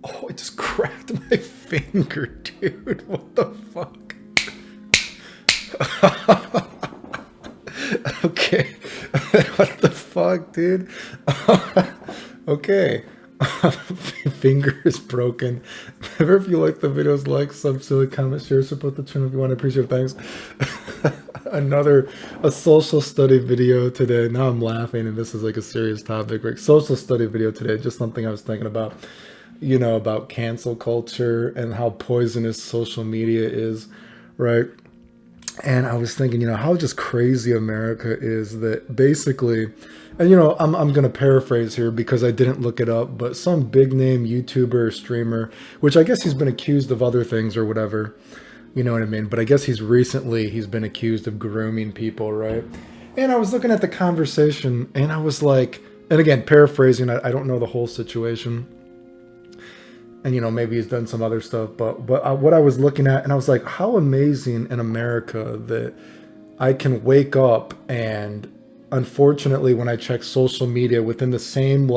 Oh, I just cracked my finger, dude. What the fuck? Okay. What the fuck, dude? Okay. Finger is broken. Remember, if you like the videos, like, sub, silly, comment, share, support the channel if you want to. Appreciate it. Thanks. A social study video today. Now I'm laughing, and this is like a serious topic. Like, social study video today, just something I was thinking about, about cancel culture and how poisonous social media is, right? And I was thinking, how just crazy America is, that basically, and I'm going to paraphrase here because I didn't look it up, but some big name YouTuber or streamer, which I guess he's been accused of other things or whatever, you know what I mean? But I guess he's been accused of grooming people, right? And I was looking at the conversation and I was like, and again, paraphrasing, I don't know the whole situation. And, maybe he's done some other stuff, but what I was looking at, and I was like, how amazing in America that I can wake up and, unfortunately, when I check social media within the same,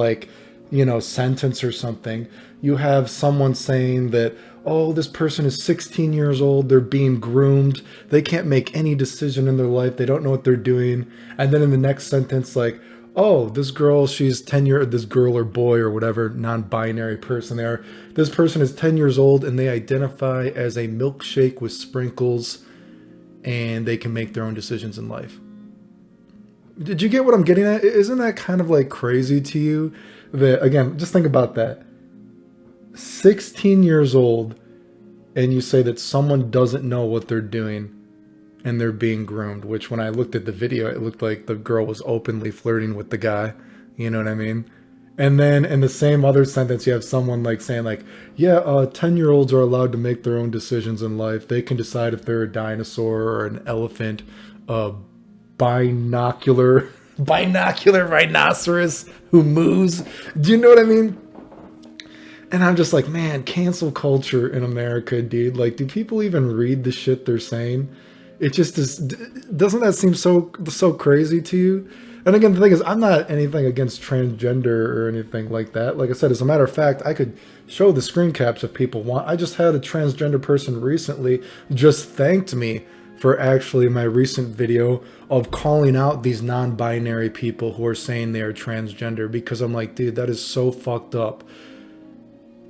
sentence or something, you have someone saying that, oh, this person is 16 years old, they're being groomed, they can't make any decision in their life, they don't know what they're doing. And then in the next sentence, like, oh, this girl, she's 10 years, this girl or boy or whatever non-binary person they are, this person is 10 years old and they identify as a milkshake with sprinkles and they can make their own decisions in life. Did you get what I'm getting at? Isn't that kind of like crazy to you? That, again, just think about that. 16 years old and you say that someone doesn't know what they're doing and they're being groomed, which when I looked at the video, it looked like the girl was openly flirting with the guy. You know what I mean? And then in the same other sentence, you have someone like saying like, yeah, 10-year-olds are allowed to make their own decisions in life. They can decide if they're a dinosaur or an elephant, a binocular rhinoceros who moves. Do you know what I mean? And I'm just like, man, cancel culture in America, dude. Like, do people even read the shit they're saying? It just is. Doesn't that seem so crazy to you? And again, the thing is, I'm not anything against transgender or anything like that. Like I said, as a matter of fact, I could show the screen caps if people want. I just had a transgender person recently just thanked me for actually my recent video of calling out these non-binary people who are saying they are transgender, because I'm like, dude, that is so fucked up.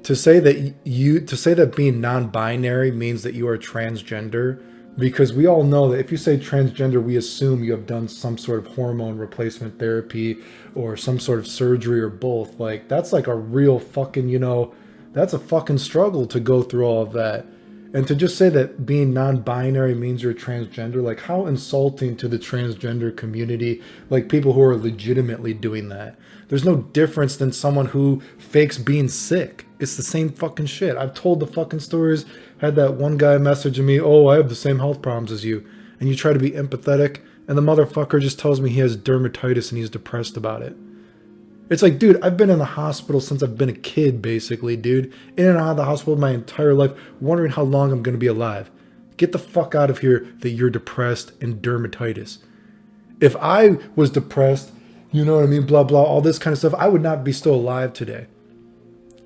To say that being non-binary means that you are transgender, because we all know that if you say transgender, we assume you have done some sort of hormone replacement therapy or some sort of surgery or both. Like, that's like a real fucking, that's a fucking struggle to go through all of that. And to just say that being non-binary means you're transgender, like, how insulting to the transgender community, like people who are legitimately doing that. There's no difference than someone who fakes being sick. It's the same fucking shit. I've told the fucking stories. Had that one guy messaging me, oh, I have the same health problems as you. And you try to be empathetic, and the motherfucker just tells me he has dermatitis and he's depressed about it. It's like, dude, I've been in the hospital since I've been a kid, basically, dude. In and out of the hospital my entire life, wondering how long I'm going to be alive. Get the fuck out of here that you're depressed and dermatitis. If I was depressed, you know what I mean, blah, blah, all this kind of stuff, I would not be still alive today.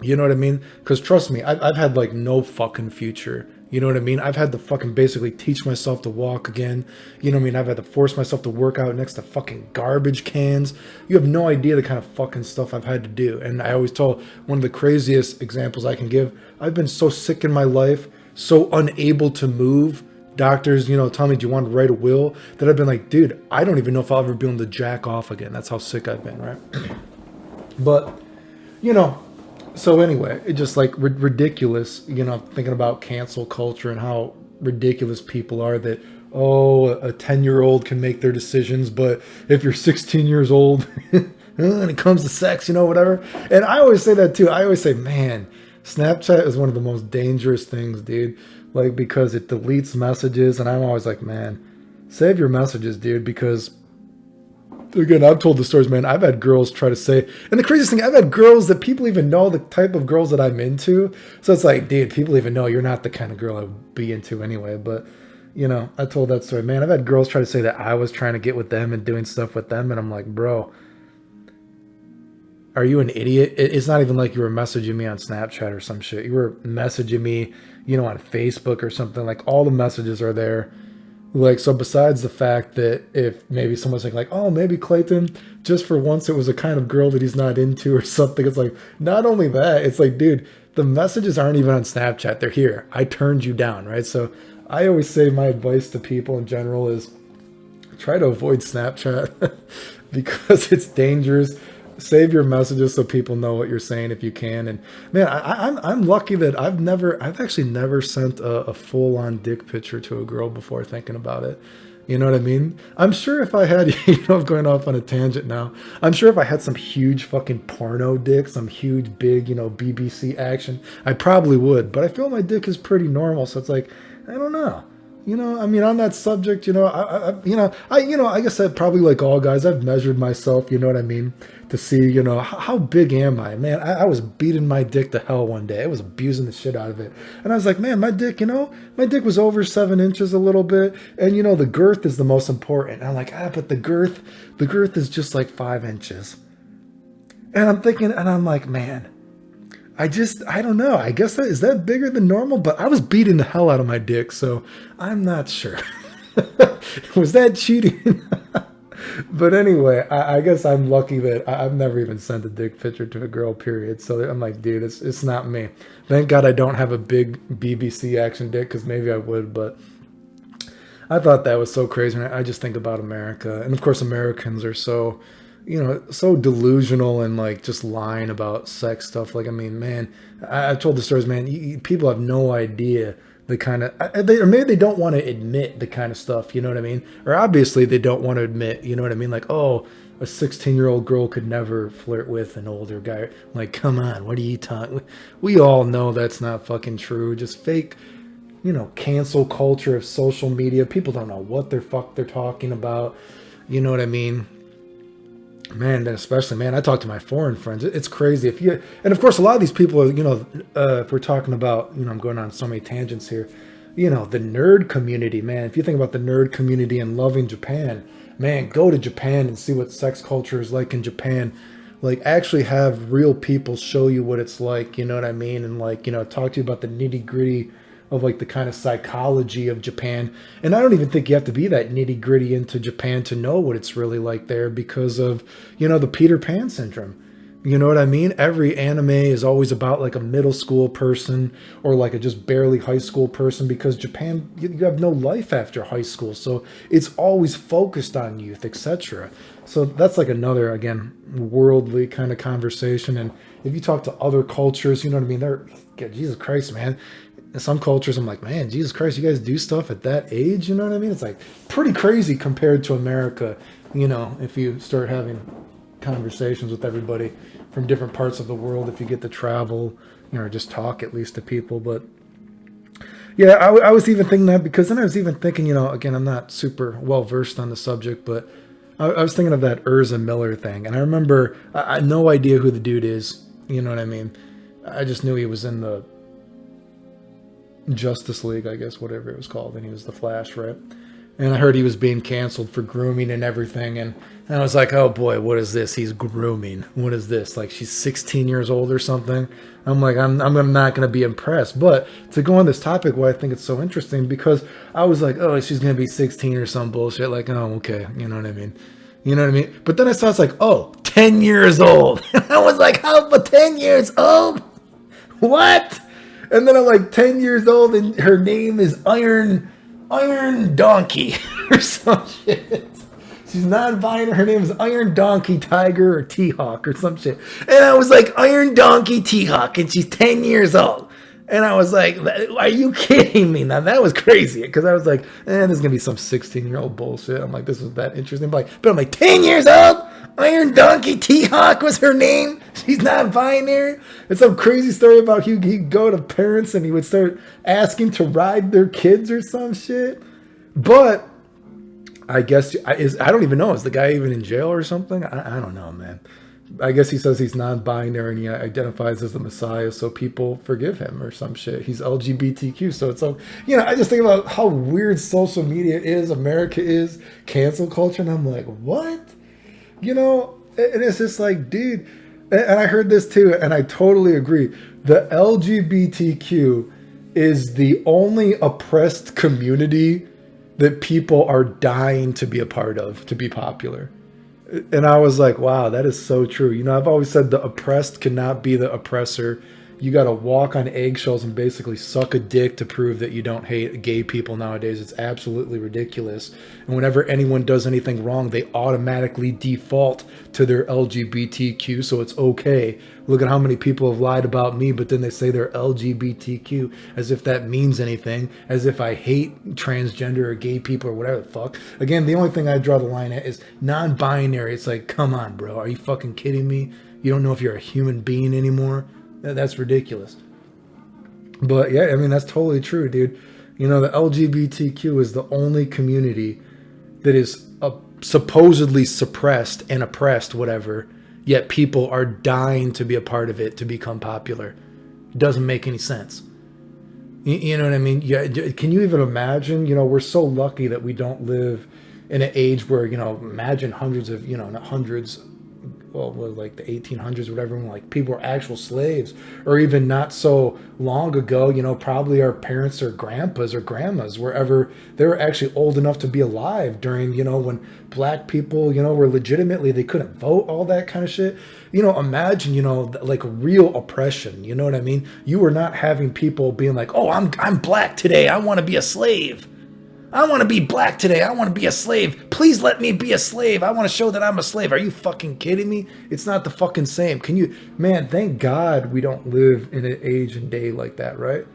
You know what I mean? Because trust me, I've had like no fucking future. You know what I mean? I've had to fucking basically teach myself to walk again. You know what I mean? I've had to force myself to work out next to fucking garbage cans. You have no idea the kind of fucking stuff I've had to do. And I always tell, one of the craziest examples I can give, I've been so sick in my life, so unable to move. Doctors, tell me, do you want to write a will? That I've been like, dude, I don't even know if I'll ever be able to jack off again. That's how sick I've been, right? But, so anyway, it just like ridiculous, thinking about cancel culture and how ridiculous people are that, oh, a 10-year-old can make their decisions, but if you're 16 years old when it comes to sex, whatever. And I always say that too. I always say, man, Snapchat is one of the most dangerous things, dude. Like, because it deletes messages, and I'm always like, man, save your messages, dude, because again, I've told the stories, man. I've had girls try to say, and the craziest thing, I've had girls that people even know the type of girls that I'm into. So it's like, dude, people even know you're not the kind of girl I would be into anyway. But, I told that story, man. I've had girls try to say that I was trying to get with them and doing stuff with them. And I'm like, bro, are you an idiot? It's not even like you were messaging me on Snapchat or some shit. You were messaging me, on Facebook or something. Like, all the messages are there. Like, so besides the fact that if maybe someone's like, oh, maybe Clayton, just for once it was a kind of girl that he's not into or something. It's like, not only that, it's like, dude, the messages aren't even on Snapchat. They're here. I turned you down, right? So I always say my advice to people in general is try to avoid Snapchat because it's dangerous. Save your messages so people know what you're saying if you can. And man, I'm lucky that I've actually never sent a full on dick picture to a girl before thinking about it. You know what I mean? I'm sure if I had, I'm going off on a tangent now. I'm sure if I had some huge fucking porno dick, some huge big, BBC action, I probably would. But I feel my dick is pretty normal, so it's like, I don't know. I mean, on that subject, I guess that probably like all guys, I've measured myself, you know what I mean, to see, how big am I? Man, I was beating my dick to hell one day. I was abusing the shit out of it. And I was like, man, my dick was over 7 inches a little bit. And, the girth is the most important. And I'm like, but the girth is just like 5 inches. And I'm thinking, and I'm like, man, I don't know. I guess is that bigger than normal? But I was beating the hell out of my dick, so I'm not sure. Was that cheating? But anyway, I guess I'm lucky that I've never even sent a dick picture to a girl, period. So I'm like, dude, it's not me. Thank God I don't have a big BBC action dick, because maybe I would, but I thought that was so crazy. I just think about America. And of course, Americans are so... so delusional and like just lying about sex stuff. Like, I mean, man, I've told the stories, man, people have no idea the kind of, or maybe they don't want to admit the kind of stuff, you know what I mean? Or obviously they don't want to admit, you know what I mean? Like, oh, a 16-year-old girl could never flirt with an older guy. Like, come on, what are you talking? We all know that's not fucking true. Just fake, cancel culture of social media. People don't know what the fuck they're talking about. You know what I mean? Man, then especially, man, I talk to my foreign friends. It's crazy. And of course, a lot of these people are, if we're talking about, I'm going on so many tangents here, the nerd community, man. If you think about the nerd community and loving Japan, man, go to Japan and see what sex culture is like in Japan. Like, actually have real people show you what it's like, you know what I mean? And like, talk to you about the nitty gritty of like the kind of psychology of Japan. And I don't even think you have to be that nitty gritty into Japan to know what it's really like there, because of, the Peter Pan syndrome. You know what I mean? Every anime is always about like a middle school person or like a just barely high school person, because Japan, you have no life after high school. So it's always focused on youth, etc. So that's like another, again, worldly kind of conversation. And if you talk to other cultures, you know what I mean? Jesus Christ, man. In some cultures, I'm like, man, Jesus Christ, you guys do stuff at that age? You know what I mean? It's like pretty crazy compared to America, if you start having conversations with everybody from different parts of the world, if you get to travel, or just talk at least to people. But yeah, I was even thinking that, because then I was even thinking, again, I'm not super well versed on the subject, but I was thinking of that Urza Miller thing. And I remember, I had no idea who the dude is. You know what I mean? I just knew he was in the Justice League, I guess, whatever it was called, and he was the Flash, right? And I heard he was being canceled for grooming and everything, and I was like, oh boy, what is this? He's grooming. What is this? Like, she's 16 years old or something? I'm like, I'm not going to be impressed. But to go on this topic, why I think it's so interesting, because I was like, oh, she's going to be 16 or some bullshit. Like, oh, okay, you know what I mean? You know what I mean? But then I saw it's like, oh, 10 years old. I was like, how, but 10 years old? What? And then I'm like 10 years old and her name is Iron Donkey or some shit. She's non-binary. Her name is Iron Donkey Tiger or T-Hawk or some shit. And I was like, Iron Donkey T-Hawk, and she's 10 years old. And I was like, are you kidding me? Now that was crazy, because I was like, there's going to be some 16-year-old bullshit. I'm like, this was that interesting. But I'm like, 10 years old? Iron Donkey T-Hawk was her name? She's not binary? It's some crazy story about he'd go to parents and he would start asking to ride their kids or some shit. But I guess, I don't even know. Is the guy even in jail or something? I don't know, man. I guess he says he's non-binary and he identifies as the Messiah, so people forgive him or some shit. He's LGBTQ, so it's all, I just think about how weird social media is, America is, cancel culture, and I'm like, what? And it's just like, dude, And I heard this too, and I totally agree. The LGBTQ is the only oppressed community that people are dying to be a part of, to be popular. And I was like, wow, that is so true. You know, I've always said the oppressed cannot be the oppressor. You got to walk on eggshells and basically suck a dick to prove that you don't hate gay people nowadays. It's absolutely ridiculous. And whenever anyone does anything wrong, they automatically default to their LGBTQ, so it's okay. Look at how many people have lied about me, but then they say they're LGBTQ as if that means anything, as if I hate transgender or gay people or whatever the fuck. Again, the only thing I draw the line at is non-binary. It's like, come on, bro. Are you fucking kidding me? You don't know if you're a human being anymore? That's ridiculous. But yeah, I mean, that's totally true, dude. You know, the LGBTQ is the only community that is supposedly suppressed and oppressed, whatever, yet people are dying to be a part of it, to become popular. It doesn't make any sense. You know what I mean? Yeah. Can you even imagine? You know, we're so lucky that we don't live in an age where, you know, imagine hundreds of, you know, not hundreds, well, like the 1800s or whatever, when like people were actual slaves, or even not so long ago, you know, probably our parents or grandpas or grandmas, wherever, they were actually old enough to be alive during, you know, when black people, you know, were legitimately, they couldn't vote, all that kind of shit. You know, imagine, you know, like real oppression, you know what I mean? You were not having people being like, oh, I'm black today, I want to be a slave. I want to be black today. I want to be a slave. Please let me be a slave. I want to show that I'm a slave. Are you fucking kidding me? It's not the fucking same. Can you, man, thank God we don't live in an age and day like that, right?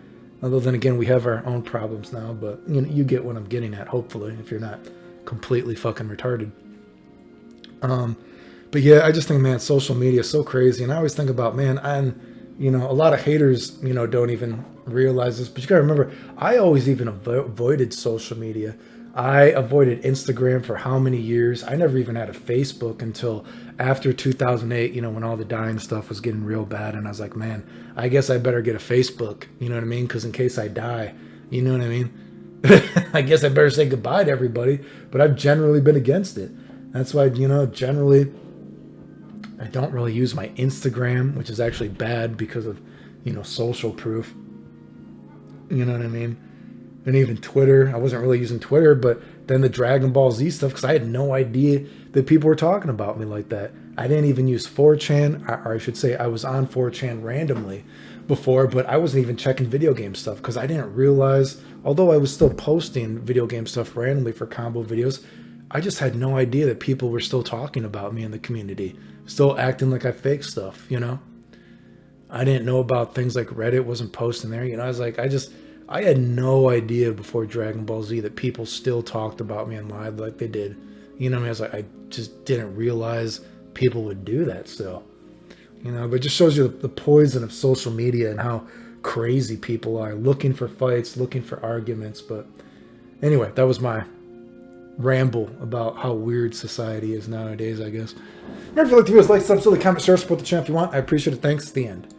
Although then again, we have our own problems now, but you know, you get what I'm getting at, hopefully, if you're not completely fucking retarded. But yeah, I just think, man, social media is so crazy. And I always think about, man, you know, a lot of haters, you know, don't even realize this, but you gotta remember, I always even avoided social media. I avoided Instagram for how many years? I never even had a Facebook until after 2008, you know, when all the dying stuff was getting real bad. And I was like, man, I guess I better get a Facebook, you know what I mean? Because in case I die, you know what I mean? I guess I better say goodbye to everybody, but I've generally been against it. That's why, you know, generally, I don't really use my Instagram, which is actually bad because of, you know, social proof. You know what I mean? And even Twitter. I wasn't really using Twitter, but then the Dragon Ball Z stuff, because I had no idea that people were talking about me like that. I didn't even use 4chan, or I should say I was on 4chan randomly before, but I wasn't even checking video game stuff because I didn't realize, although I was still posting video game stuff randomly for combo videos, I just had no idea that people were still talking about me in the community, still acting like I fake stuff, you know? I didn't know about things like Reddit wasn't posting there. You know, I was like, I had no idea before Dragon Ball Z that people still talked about me and lied like they did. You know what I mean? I was like, I just didn't realize people would do that still. You know, but it just shows you the poison of social media and how crazy people are looking for fights, looking for arguments. But anyway, that was my ramble about how weird society is nowadays, I guess. Remember, if you like the videos, like, subscribe, comment, share, support the channel if you want. I appreciate it. Thanks. The end.